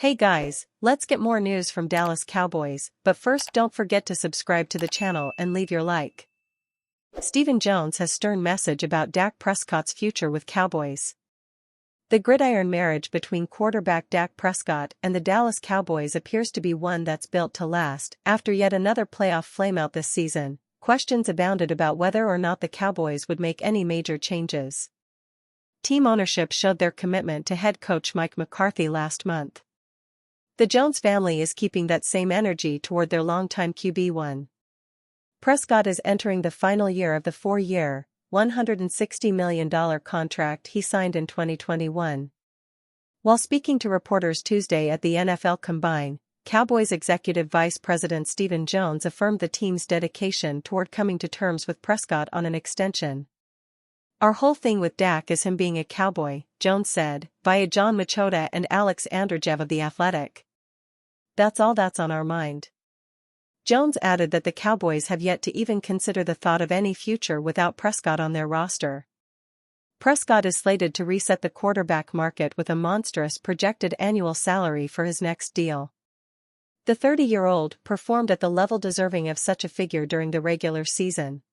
Hey guys, let's get more news from Dallas Cowboys, but first don't forget to subscribe to the channel and leave your like. Stephen Jones has stern message about Dak Prescott's future with Cowboys. The gridiron marriage between quarterback Dak Prescott and the Dallas Cowboys appears to be one that's built to last. After yet another playoff flameout this season, questions abounded about whether or not the Cowboys would make any major changes. Team ownership showed their commitment to head coach Mike McCarthy last month. The Jones family is keeping that same energy toward their longtime QB1. Prescott is entering the final year of the four-year, $160 million contract he signed in 2021. While speaking to reporters Tuesday at the NFL Combine, Cowboys executive vice president Stephen Jones affirmed the team's dedication toward coming to terms with Prescott on an extension. "Our whole thing with Dak is him being a Cowboy," Jones said, via John Machota and Alex Andrzejewski of The Athletic. "That's all that's on our mind." Jones added that the Cowboys have yet to even consider the thought of any future without Prescott on their roster. Prescott is slated to reset the quarterback market with a monstrous projected annual salary for his next deal. The 30-year-old performed at the level deserving of such a figure during the regular season.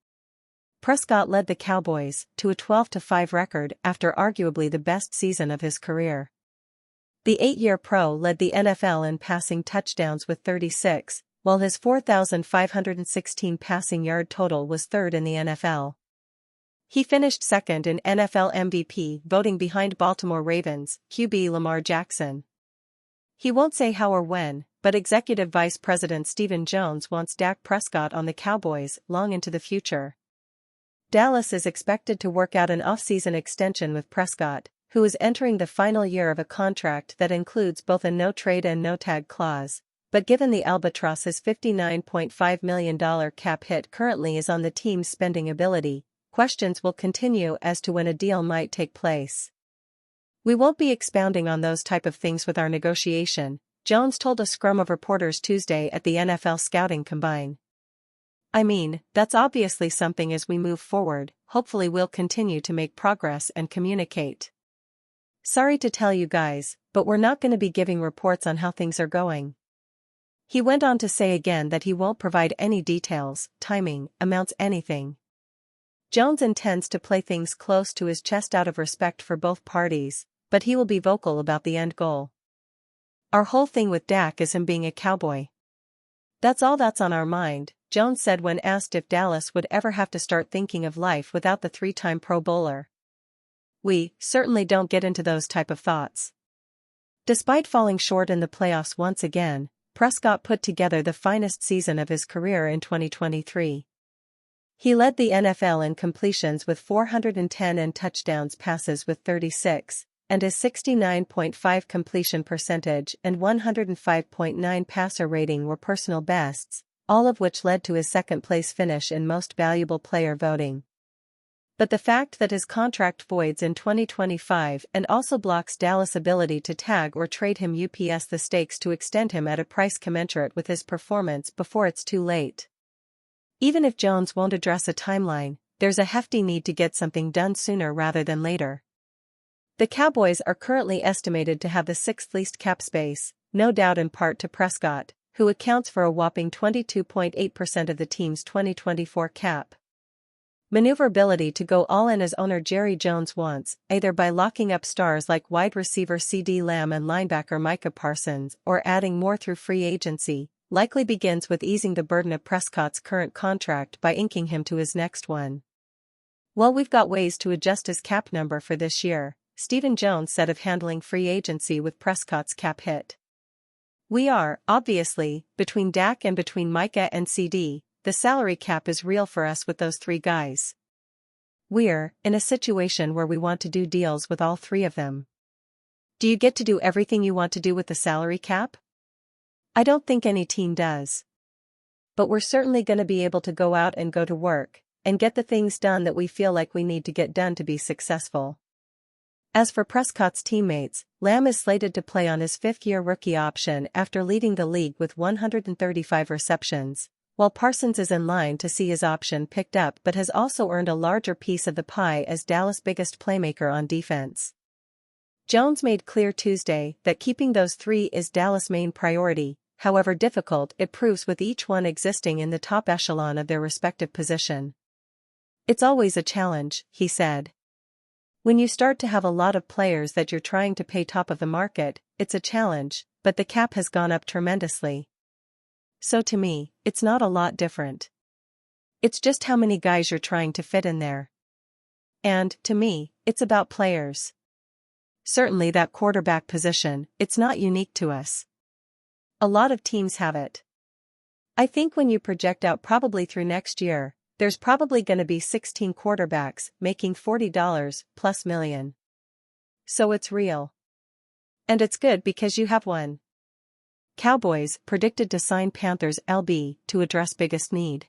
Prescott led the Cowboys to a 12-5 record after arguably the best season of his career. The 8-year pro led the NFL in passing touchdowns with 36, while his 4,516 passing yard total was third in the NFL. He finished second in NFL MVP voting behind Baltimore Ravens QB Lamar Jackson. He won't say how or when, but Executive Vice President Stephen Jones wants Dak Prescott on the Cowboys long into the future. Dallas is expected to work out an offseason extension with Prescott, who is entering the final year of a contract that includes both a no-trade and no-tag clause, but given the Albatross's $59.5 million cap hit currently is on the team's spending ability, questions will continue as to when a deal might take place. "We won't be expounding on those type of things with our negotiation," Jones told a scrum of reporters Tuesday at the NFL Scouting Combine. "I mean, that's obviously something as we move forward, hopefully we'll continue to make progress and communicate. Sorry to tell you guys, but we're not going to be giving reports on how things are going." He went on to say again that he won't provide any details, timing, amounts, anything. Jones intends to play things close to his chest out of respect for both parties, but he will be vocal about the end goal. "Our whole thing with Dak is him being a Cowboy. That's all that's on our mind," Jones said when asked if Dallas would ever have to start thinking of life without the three-time Pro Bowler. "We certainly don't get into those type of thoughts." Despite falling short in the playoffs once again, Prescott put together the finest season of his career in 2023. He led the NFL in completions with 410 and touchdowns passes with 36, and his 69.5 completion percentage and 105.9 passer rating were personal bests, all of which led to his second-place finish in Most Valuable Player voting. But the fact that his contract voids in 2025 and also blocks Dallas' ability to tag or trade him ups the stakes to extend him at a price commensurate with his performance before it's too late. Even if Jones won't address a timeline, there's a hefty need to get something done sooner rather than later. The Cowboys are currently estimated to have the sixth least cap space, no doubt in part to Prescott, who accounts for a whopping 22.8% of the team's 2024 cap. Maneuverability to go all in as owner Jerry Jones wants, either by locking up stars like wide receiver CeeDee Lamb and linebacker Micah Parsons or adding more through free agency, likely begins with easing the burden of Prescott's current contract by inking him to his next one. "Well, we've got ways to adjust his cap number for this year," Stephen Jones said of handling free agency with Prescott's cap hit. "We are, obviously, between Dak and between Micah and CD, the salary cap is real for us with those three guys. We're in a situation where we want to do deals with all three of them." Do you get to do everything you want to do with the salary cap? I don't think any team does. But we're certainly going to be able to go out and go to work, and get the things done that we feel like we need to get done to be successful. As for Prescott's teammates, Lamb is slated to play on his fifth-year rookie option after leading the league with 135 receptions, while Parsons is in line to see his option picked up but has also earned a larger piece of the pie as Dallas' biggest playmaker on defense. Jones made clear Tuesday that keeping those three is Dallas' main priority, however difficult it proves with each one existing in the top echelon of their respective position. "It's always a challenge," he said. "When you start to have a lot of players that you're trying to pay top of the market, it's a challenge, but the cap has gone up tremendously. So to me, it's not a lot different. It's just how many guys you're trying to fit in there. And, to me, it's about players. Certainly that quarterback position, it's not unique to us. A lot of teams have it. I think when you project out probably through next year, there's probably going to be 16 quarterbacks making $40 plus million. So it's real. And it's good because you have one." Cowboys predicted to sign Panthers LB to address biggest need.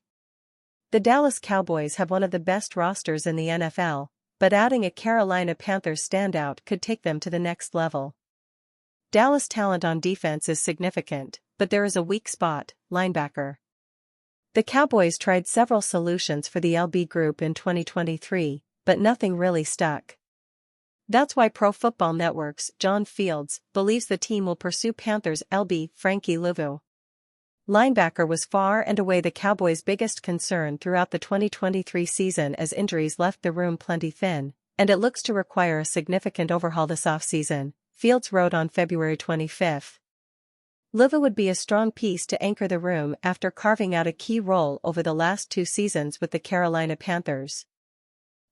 The Dallas Cowboys have one of the best rosters in the NFL, but adding a Carolina Panthers standout could take them to the next level. Dallas' talent on defense is significant, but there is a weak spot: linebacker. The Cowboys tried several solutions for the LB group in 2023, but nothing really stuck. That's why Pro Football Network's John Fields believes the team will pursue Panthers LB Frankie Luvu. Linebacker was far and away the Cowboys' biggest concern throughout the 2023 season as injuries left the room plenty thin, and it looks to require a significant overhaul this offseason, Fields wrote on February 25. Luvu would be a strong piece to anchor the room after carving out a key role over the last 2 seasons with the Carolina Panthers.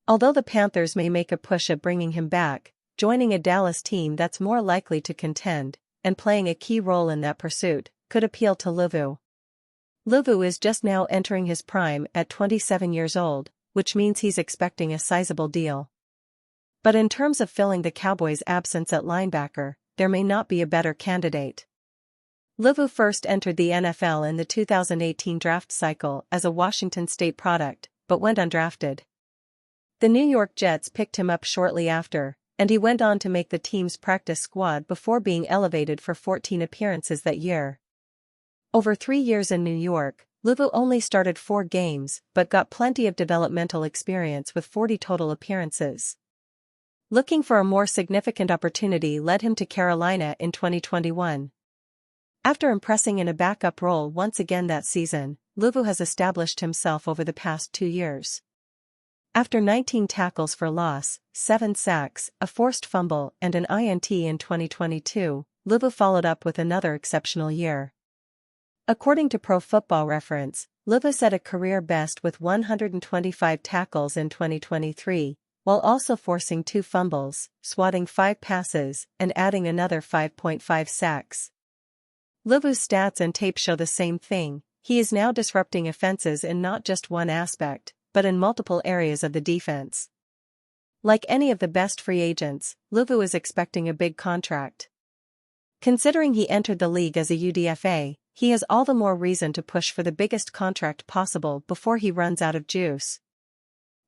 Although the Panthers may make a push at bringing him back, joining a Dallas team that's more likely to contend, and playing a key role in that pursuit, could appeal to Luvu. Luvu is just now entering his prime at 27 years old, which means he's expecting a sizable deal. But in terms of filling the Cowboys' absence at linebacker, there may not be a better candidate. Luvu first entered the NFL in the 2018 draft cycle as a Washington State product, but went undrafted. The New York Jets picked him up shortly after, and he went on to make the team's practice squad before being elevated for 14 appearances that year. Over 3 years in New York, Luvu only started 4 games but got plenty of developmental experience with 40 total appearances. Looking for a more significant opportunity led him to Carolina in 2021. After impressing in a backup role once again that season, Luvu has established himself over the past 2 years. After 19 tackles for loss, 7 sacks, a forced fumble and an INT in 2022, Luvu followed up with another exceptional year. According to Pro Football Reference, Luvu set a career best with 125 tackles in 2023, while also forcing 2 fumbles, swatting 5 passes, and adding another 5.5 sacks. Luvu's stats and tape show the same thing: he is now disrupting offenses in not just one aspect, but in multiple areas of the defense. Like any of the best free agents, Luvu is expecting a big contract. Considering he entered the league as a UDFA, he has all the more reason to push for the biggest contract possible before he runs out of juice.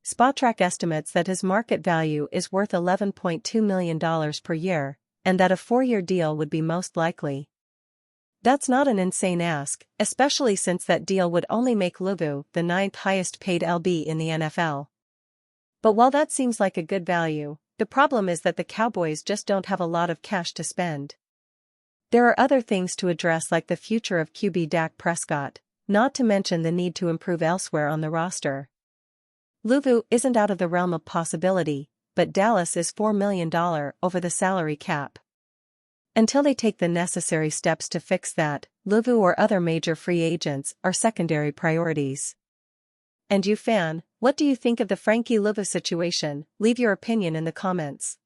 Spotrac estimates that his market value is worth $11.2 million per year, and that a 4-year deal would be most likely. That's not an insane ask, especially since that deal would only make Luvu the 9th highest paid LB in the NFL. But while that seems like a good value, the problem is that the Cowboys just don't have a lot of cash to spend. There are other things to address, like the future of QB Dak Prescott, not to mention the need to improve elsewhere on the roster. Luvu isn't out of the realm of possibility, but Dallas is $4 million over the salary cap. Until they take the necessary steps to fix that, Luvu or other major free agents are secondary priorities. And you fan, what do you think of the Frankie Luvu situation? Leave your opinion in the comments.